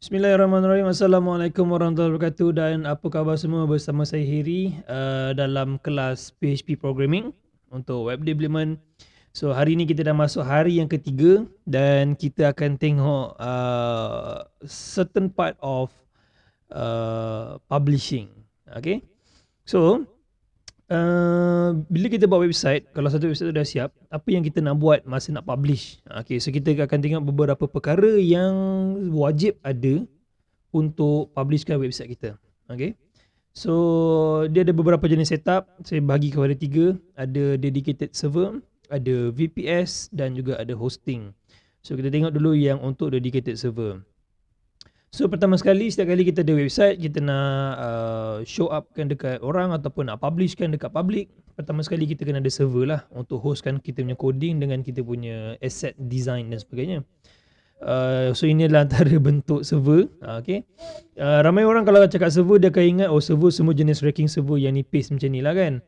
Bismillahirrahmanirrahim. Assalamualaikum warahmatullahi wabarakatuh dan apa khabar semua, bersama saya Heri dalam kelas PHP Programming untuk Web Development. So hari ni kita dah masuk hari yang ketiga dan kita akan tengok certain part of publishing. Okay. So bila kita buat website, kalau satu website tu dah siap, apa yang kita nak buat masa nak publish? Okay, so kita akan tengok beberapa perkara yang wajib ada untuk publishkan website kita. Okay, so dia ada beberapa jenis setup. Saya bagi kepada 3. Ada dedicated server, ada VPS dan juga ada hosting. So kita tengok dulu yang untuk dedicated server. So pertama sekali, setiap kali kita ada website, kita nak show upkan dekat orang ataupun nak publishkan dekat public, pertama sekali kita kena ada server lah untuk hostkan kita punya coding dengan kita punya asset design dan sebagainya. So ini adalah antara bentuk server. Okay. Ramai orang kalau cakap server, dia akan ingat server semua jenis racking server yang ni paste macam ni lah kan.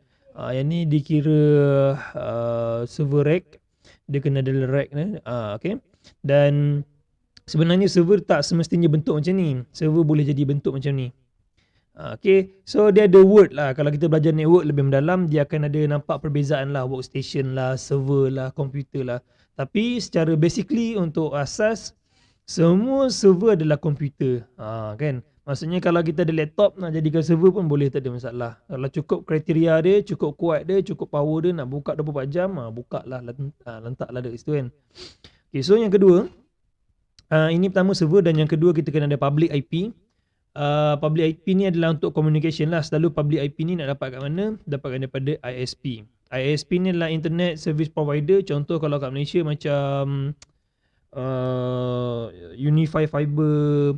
Yang ni dikira server rack, dia kena ada rack ni. Okay. Dan sebenarnya server tak semestinya bentuk macam ni. Server boleh jadi bentuk macam ni. Okay, so dia ada word lah. Kalau kita belajar network lebih mendalam, dia akan ada nampak perbezaan lah. Workstation lah, server lah, komputer lah. Tapi secara basically untuk asas, semua server adalah komputer. Kan? Maksudnya kalau kita ada laptop nak jadikan server pun boleh, tak ada masalah. Kalau cukup kriteria dia, cukup kuat dia, cukup power dia, nak buka 24 jam, buka lah, letaklah dekat situ kan. Okay, so yang kedua, ini pertama server, dan yang kedua kita kena ada public IP. Public IP ni adalah untuk communication lah. Selalu public IP ni nak dapat kat mana? Dapatkan daripada ISP. ISP ni adalah Internet Service Provider. Contoh kalau kat Malaysia macam Unify Fiber,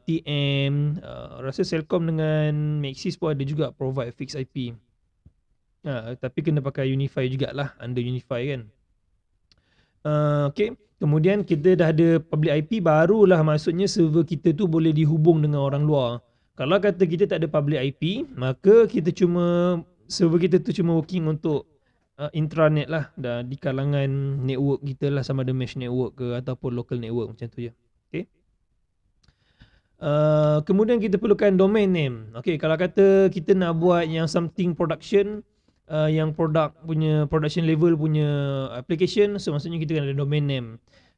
TM, rasa Celcom dengan Maxis pun ada juga provide fixed IP. Tapi kena pakai Unify jugalah, under Unify kan. Okay. Kemudian kita dah ada public IP, barulah maksudnya server kita tu boleh dihubung dengan orang luar. Kalau kata kita tak ada public IP, maka kita server kita tu cuma working untuk intranet lah, dah di kalangan network kita lah, sama ada mesh network ke ataupun local network, macam tu je. Okay. Kemudian kita perlukan domain name. Okay, kalau kata kita nak buat yang something production, yang production level punya application, so maksudnya kita kena ada domain name.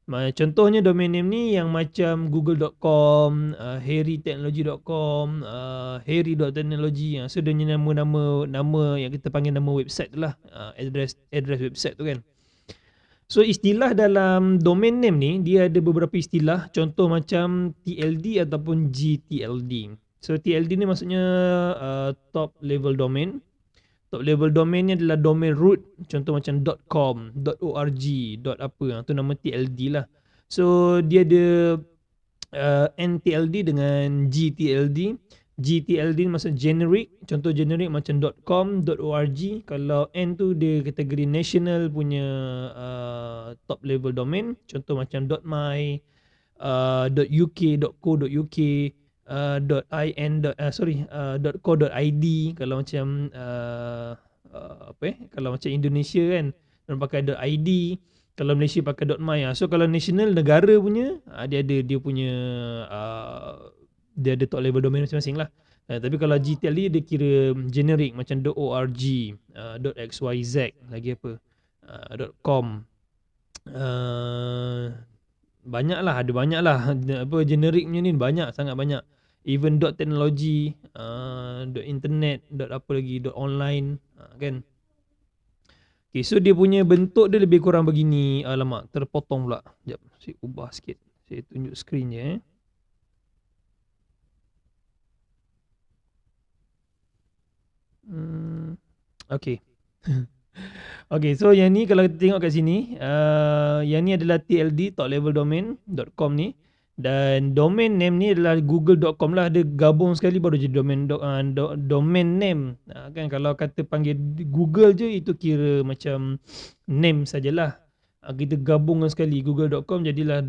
Contohnya domain name ni yang macam google.com, harrytechnology.com, harry.technology. So dia nama yang kita panggil nama website tu lah, address website tu kan. So istilah dalam domain name ni, dia ada beberapa istilah. Contoh macam TLD ataupun GTLD. So TLD ni maksudnya top level domain. Top level domain ni adalah domain root. Contoh macam .com, .org, apa. Tu nama TLD lah. So dia ada NTLD dengan GTLD. GTLD maksud generic. Contoh generic macam .com, .org. Kalau N tu dia kategori national punya top level domain. Contoh macam .my, .uk, .co.uk, .co.id. Kalau macam kalau macam Indonesia kan, orang pakai .id. Kalau Malaysia pakai .my. So kalau national negara punya, dia punya dia ada top level domain masing-masing lah. Tapi kalau GTL dia kira generic macam .org, .xyz, lagi apa, .com. Banyaklah, ada banyaklah apa generic punya ni, sangat banyak. Even .technology, .internet, apa lagi, .online, kan. Okay, so dia punya bentuk dia lebih kurang begini. Alamak, terpotong pula. Sekejap, saya ubah sikit. Saya tunjuk skrin je. Okay. Okay, so yang ni kalau kita tengok kat sini, yang ni adalah TLD, top level domain.com ni. Dan domain name ni adalah google.com lah. Dia gabung sekali baru jadi domain name. Kan kalau kata panggil Google je, itu kira macam name sajalah. Kita gabungkan sekali google.com jadilah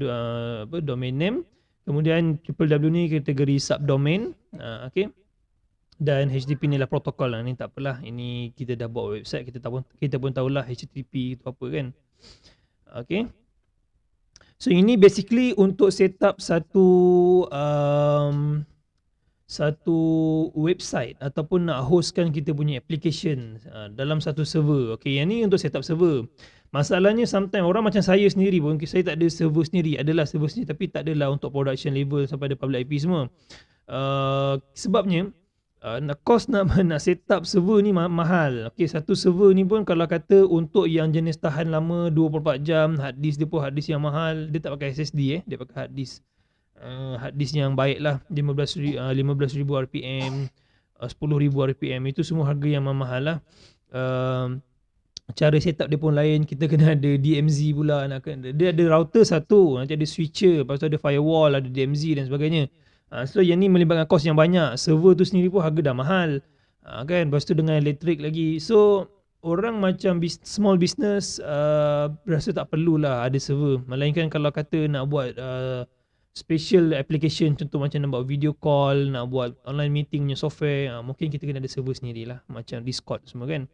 domain name. Kemudian W ni kategori subdomain. Okay. Dan HTTP ni lah protokol lah. Ni tak apalah. Ini kita dah buat website, kita pun tahulah HTTP itu apa kan. Okay. So ini basically untuk setup satu website ataupun nak hostkan kita punya application dalam satu server. Okay, yang ni untuk setup server. Masalahnya sometimes orang macam saya sendiri pun, saya tak ada server sendiri, adalah server sendiri tapi tak adalah untuk production level sampai ada public IP semua. Sebabnya cost nak set up server ni mahal. Okay, satu server ni pun kalau kata untuk yang jenis tahan lama 24 jam, hard disk dia pun hard disk yang mahal. Dia tak pakai SSD dia pakai hard disk. Hard disk yang baik lah, 15,000 RPM, 10,000 RPM. Itu semua harga yang mahal lah. Cara setup dia pun lain. Kita kena ada DMZ pula. Dia ada router satu, nanti ada switcher, lepas tu ada firewall, ada DMZ dan sebagainya. So yang ni melibatkan kos yang banyak. Server tu sendiri pun harga dah mahal, kan. Lepas tu dengan elektrik lagi. So orang macam small business rasa tak perlulah ada server. Melainkan kalau kata nak buat special application, contoh macam nak buat video call, nak buat online meeting punya software, mungkin kita kena ada server sendirilah, macam Discord semua kan.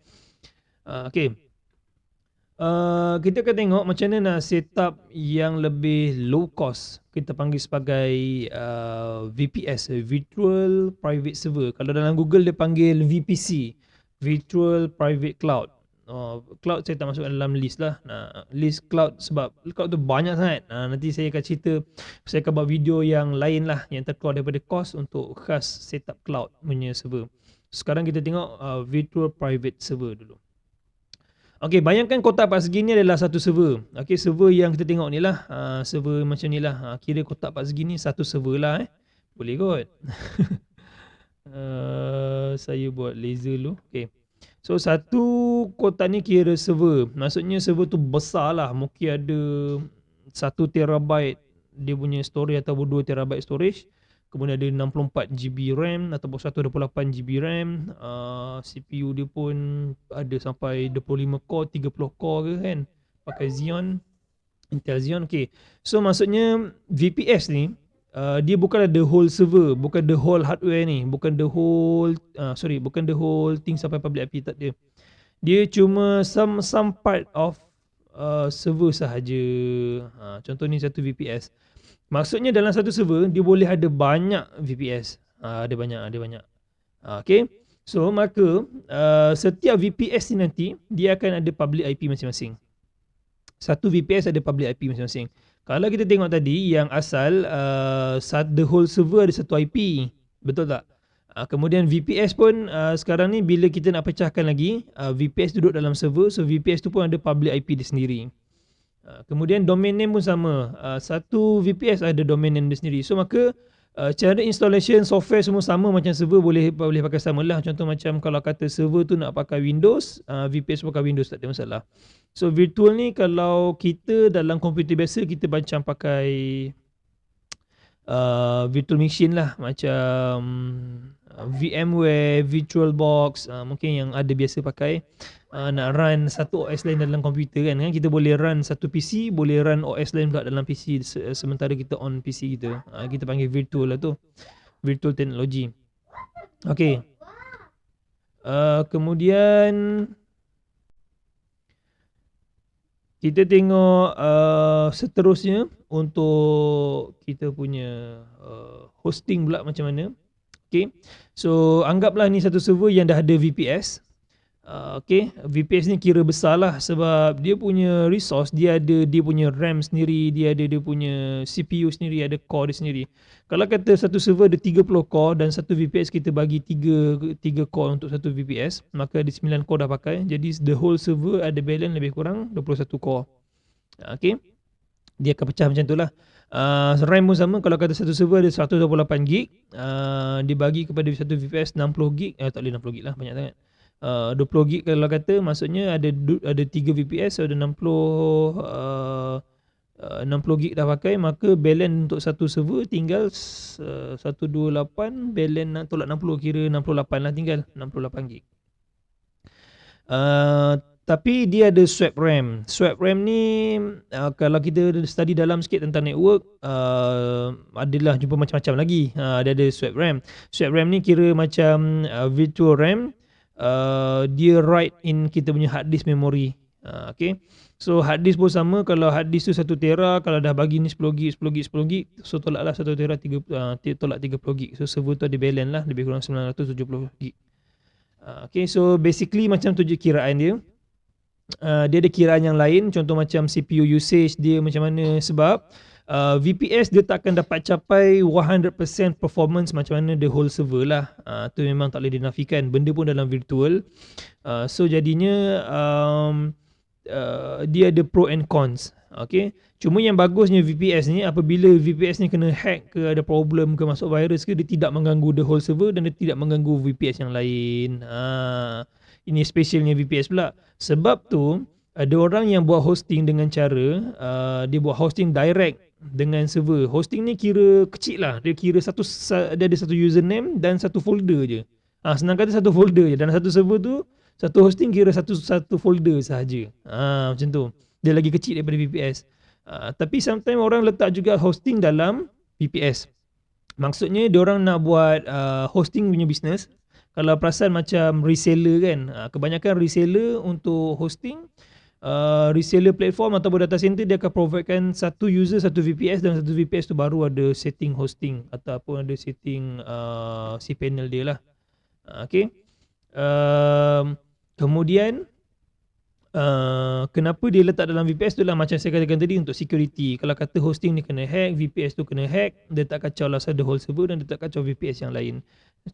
Okay, kita akan tengok macam mana nak set up yang lebih low cost. Kita panggil sebagai VPS, Virtual Private Server. Kalau dalam Google dia panggil VPC, Virtual Private Cloud. Cloud saya tak masuk dalam list lah. List cloud sebab cloud tu banyak sangat. Nanti saya akan cerita, saya akan buat video yang lain lah yang terkeluar daripada cost untuk khas setup cloud punya server. Sekarang kita tengok Virtual Private Server dulu. Okay, bayangkan kotak persegi ni adalah satu server. Okay, server yang kita tengok ni lah, server macam ni lah. Kira kotak persegi ni satu server lah. Boleh kot. Saya buat laser dulu. Okay, so satu kotak ni kira server. Maksudnya server tu besar lah. Mungkin ada 1 terabyte dia punya storage atau 2 terabyte storage. Kemudian ada 64GB RAM ataupun 128GB RAM. CPU dia pun ada sampai 25 core, 30 core ke kan. Pakai Xeon, Intel Xeon. Okay, so maksudnya VPS ni dia bukanlah the whole server, bukan the whole hardware ni, bukan the whole bukan the whole thing sampai public IP, tak dia. Dia cuma some part of server sahaja. Contoh ni satu VPS. Maksudnya dalam satu server dia boleh ada banyak VPS. Ada banyak. Okay, so maka setiap VPS ni nanti dia akan ada public IP masing-masing. Satu VPS ada public IP masing-masing. Kalau kita tengok tadi yang asal the whole server ada satu IP, betul tak? Kemudian VPS pun sekarang ni bila kita nak pecahkan lagi, VPS duduk dalam server, so VPS tu pun ada public IP dia sendiri. Kemudian domain name pun sama. Satu VPS ada domain name dia sendiri. So maka cara installation software semua sama macam server, boleh pakai sama lah. Contoh macam kalau kata server tu nak pakai Windows, VPS pakai Windows, tak ada masalah. So virtual ni kalau kita dalam komputer biasa kita macam pakai virtual machine lah, macam VMware, VirtualBox, mungkin yang ada biasa pakai. Nak run satu OS lain dalam komputer kan, kita boleh run satu PC, boleh run OS lain pula dalam PC sementara kita on PC kita. Kita panggil virtual lah tu, virtual technology. Okay, kemudian kita tengok seterusnya untuk kita punya hosting pula macam mana. Okay, so anggaplah ni satu server yang dah ada VPS. Okay, VPS ni kira besar lah sebab dia punya resource, dia ada dia punya RAM sendiri, dia ada dia punya CPU sendiri, ada core dia sendiri. Kalau kata satu server ada 30 core dan satu VPS kita bagi 3 core untuk satu VPS, maka ada 9 core dah pakai. Jadi the whole server ada balance lebih kurang 21 core. Okay, dia akan pecah macam tu lah. RAM pun sama. Kalau kata satu server ada 128GB, dibagi kepada satu VPS 60GB, tak boleh 60GB lah, banyak sangat. 20GB kalau kata, maksudnya ada 3 VPS, so ada 60GB dah pakai, maka balance untuk satu server tinggal 128, balance nak tolak 60, kira 68 lah, tinggal 68GB. Tapi dia ada swap RAM. Swap RAM ni kalau kita study dalam sikit tentang network, adalah jumpa macam-macam lagi. Dia ada swap RAM. Swap RAM ni kira macam virtual RAM. Dia write in kita punya hard disk memory. Okay. So hard disk pun sama. Kalau hard disk tu 1 tera, kalau dah bagi ni 10 gig, 10 gig, 10 gig, so tolaklah 1 tera tolak 30 gig. So server tu ada balance lah, lebih kurang 970 gig. Okay, so basically macam tu je kiraan dia. Dia ada kiraan yang lain, contoh macam CPU usage dia macam mana, sebab VPS dia tak akan dapat capai 100% performance macam mana the whole server lah. Tu memang tak boleh dinafikan, benda pun dalam virtual. So jadinya dia ada pro and cons. Okay. Cuma yang bagusnya VPS ni, apabila VPS ni kena hack ke, ada problem ke, masuk virus ke, dia tidak mengganggu the whole server dan dia tidak mengganggu VPS yang lain. Ini specialnya VPS pula. Sebab tu ada orang yang buat hosting dengan cara dia buat hosting direct dengan server. Hosting ni kira kecil lah. Dia kira dia ada satu username dan satu folder je. Senang kata satu folder je. Dan satu server tu, satu hosting kira satu folder sahaja. Macam tu. Dia lagi kecil daripada VPS. Tapi sometimes orang letak juga hosting dalam VPS. Maksudnya diorang nak buat hosting punya business. Kalau perasan macam reseller kan, kebanyakan reseller untuk hosting, reseller platform ataupun data center, dia akan providekan satu user satu VPS, dan satu VPS tu baru ada setting hosting ataupun ada setting cPanel dia lah. Okay. Kemudian kenapa dia letak dalam VPS tu lah, macam saya katakan tadi, untuk security. Kalau kata hosting ni kena hack, VPS tu kena hack, dia tak kacau lah the whole server dan dia tak kacau VPS yang lain.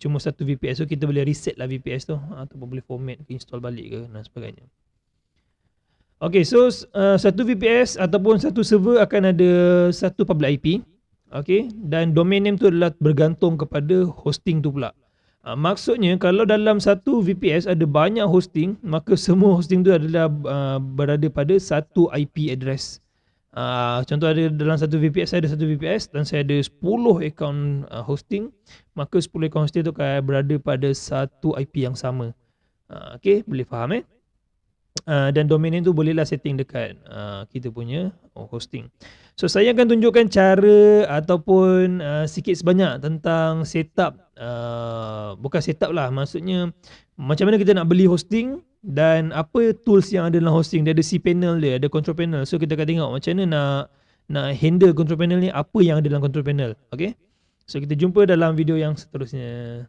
Cuma satu VPS tu kita boleh reset lah VPS tu, ataupun boleh format ke, install balik ke dan sebagainya. Okay, so satu VPS ataupun satu server akan ada satu public IP. Okay, dan domain name tu adalah bergantung kepada hosting tu pula. Maksudnya kalau dalam satu VPS ada banyak hosting, maka semua hosting tu adalah berada pada satu IP address. Contoh, ada dalam satu VPS, saya ada satu VPS dan saya ada 10 akaun hosting, maka 10 akaun hosting tu akan berada pada satu IP yang sama. Okay, boleh faham dan domain name tu bolehlah setting dekat kita punya hosting. So saya akan tunjukkan cara ataupun sikit sebanyak tentang setup, bukan setup lah, maksudnya macam mana kita nak beli hosting dan apa tools yang ada dalam hosting. Dia ada cPanel dia, ada control panel. So kita akan tengok macam mana nak handle control panel ni, apa yang ada dalam control panel. Okay, so kita jumpa dalam video yang seterusnya.